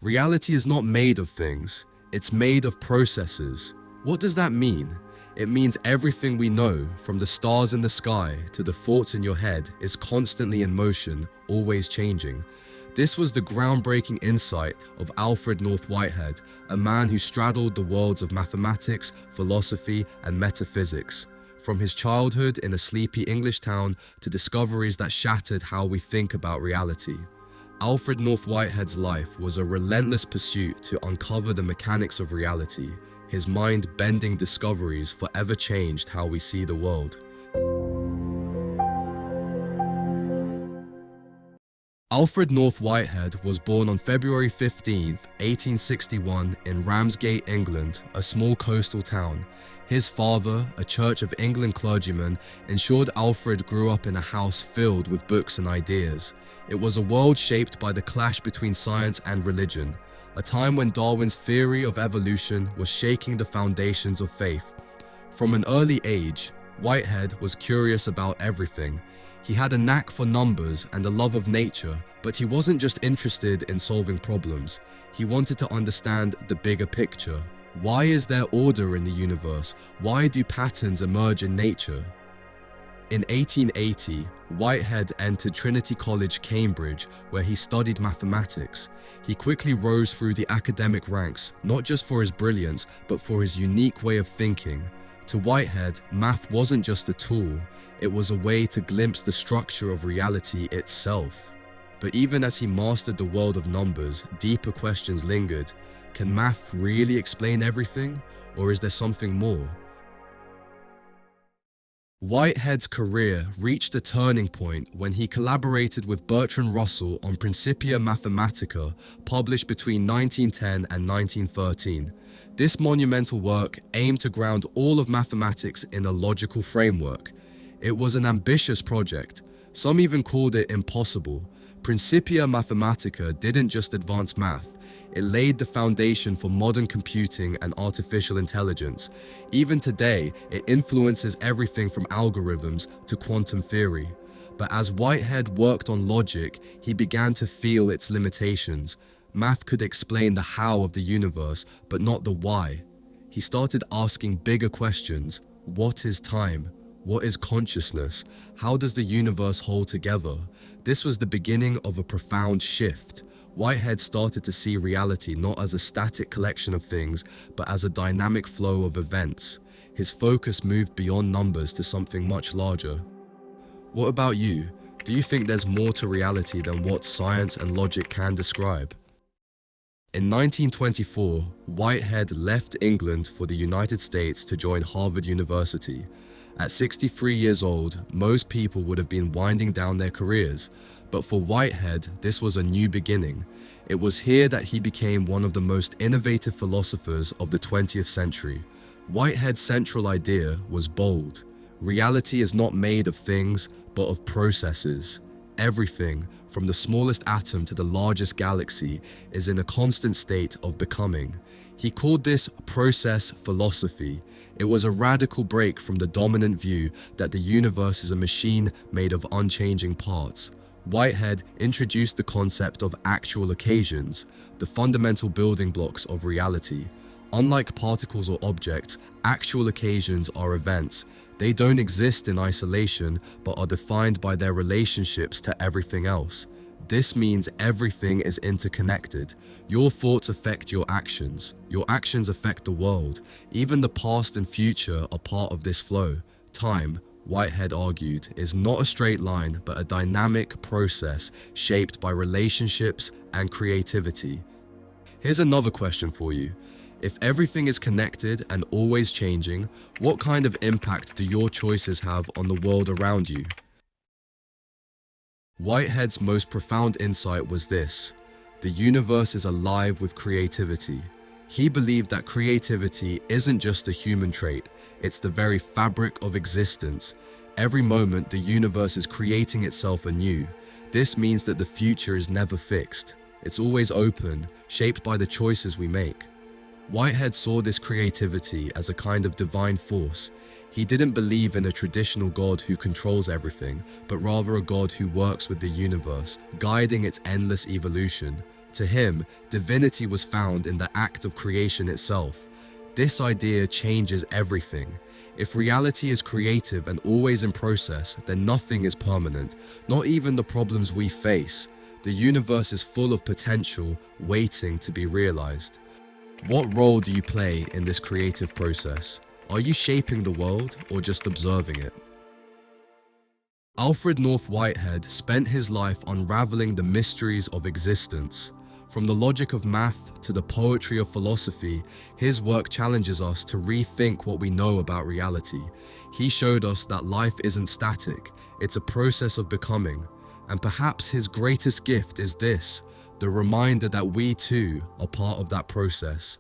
Reality is not made of things, it's made of processes. What does that mean? It means everything we know, from the stars in the sky to the thoughts in your head, is constantly in motion, always changing. This was the groundbreaking insight of Alfred North Whitehead, a man who straddled the worlds of mathematics, philosophy, and metaphysics. From his childhood in a sleepy English town to discoveries that shattered how we think about reality. Alfred North Whitehead's life was a relentless pursuit to uncover the mechanics of reality. His mind-bending discoveries forever changed how we see the world. Alfred North Whitehead was born on February 15, 1861 in Ramsgate, England, a small coastal town. His father, a Church of England clergyman, ensured Alfred grew up in a house filled with books and ideas. It was a world shaped by the clash between science and religion, a time when Darwin's theory of evolution was shaking the foundations of faith. From an early age, Whitehead was curious about everything. He had a knack for numbers and a love of nature, but he wasn't just interested in solving problems. He wanted to understand the bigger picture. Why is there order in the universe? Why do patterns emerge in nature? In 1880, Whitehead entered Trinity College, Cambridge, where he studied mathematics. He quickly rose through the academic ranks, not just for his brilliance, but for his unique way of thinking. To Whitehead, math wasn't just a tool, it was a way to glimpse the structure of reality itself. But even as he mastered the world of numbers, deeper questions lingered. Can math really explain everything, or is there something more? Whitehead's career reached a turning point when he collaborated with Bertrand Russell on Principia Mathematica, published between 1910 and 1913. This monumental work aimed to ground all of mathematics in a logical framework. It was an ambitious project. Some even called it impossible. Principia Mathematica didn't just advance math, it laid the foundation for modern computing and artificial intelligence. Even today, it influences everything from algorithms to quantum theory. But as Whitehead worked on logic, he began to feel its limitations. Math could explain the how of the universe, but not the why. He started asking bigger questions. What is time? What is consciousness? How does the universe hold together? This was the beginning of a profound shift. Whitehead started to see reality not as a static collection of things, but as a dynamic flow of events. His focus moved beyond numbers to something much larger. What about you? Do you think there's more to reality than what science and logic can describe? In 1924, Whitehead left England for the United States to join Harvard University. At 63 years old, most people would have been winding down their careers, but for Whitehead, this was a new beginning. It was here that he became one of the most innovative philosophers of the 20th century. Whitehead's central idea was bold. Reality is not made of things, but of processes. Everything, from the smallest atom to the largest galaxy, is in a constant state of becoming. He called this process philosophy. It was a radical break from the dominant view that the universe is a machine made of unchanging parts. Whitehead introduced the concept of actual occasions, the fundamental building blocks of reality. Unlike particles or objects, actual occasions are events. They don't exist in isolation, but are defined by their relationships to everything else. This means everything is interconnected. Your thoughts affect your actions affect the world. Even the past and future are part of this flow. Time, Whitehead argued, is not a straight line, but a dynamic process shaped by relationships and creativity. Here's another question for you. If everything is connected and always changing, what kind of impact do your choices have on the world around you? Whitehead's most profound insight was this: the universe is alive with creativity. He believed that creativity isn't just a human trait, it's the very fabric of existence. Every moment, the universe is creating itself anew. This means that the future is never fixed. It's always open, shaped by the choices we make. Whitehead saw this creativity as a kind of divine force. He didn't believe in a traditional God who controls everything, but rather a God who works with the universe, guiding its endless evolution. To him, divinity was found in the act of creation itself. This idea changes everything. If reality is creative and always in process, then nothing is permanent, not even the problems we face. The universe is full of potential, waiting to be realized. What role do you play in this creative process? Are you shaping the world or just observing it? Alfred North Whitehead spent his life unraveling the mysteries of existence. From the logic of math to the poetry of philosophy, his work challenges us to rethink what we know about reality. He showed us that life isn't static, it's a process of becoming. And perhaps his greatest gift is this, the reminder that we too are part of that process.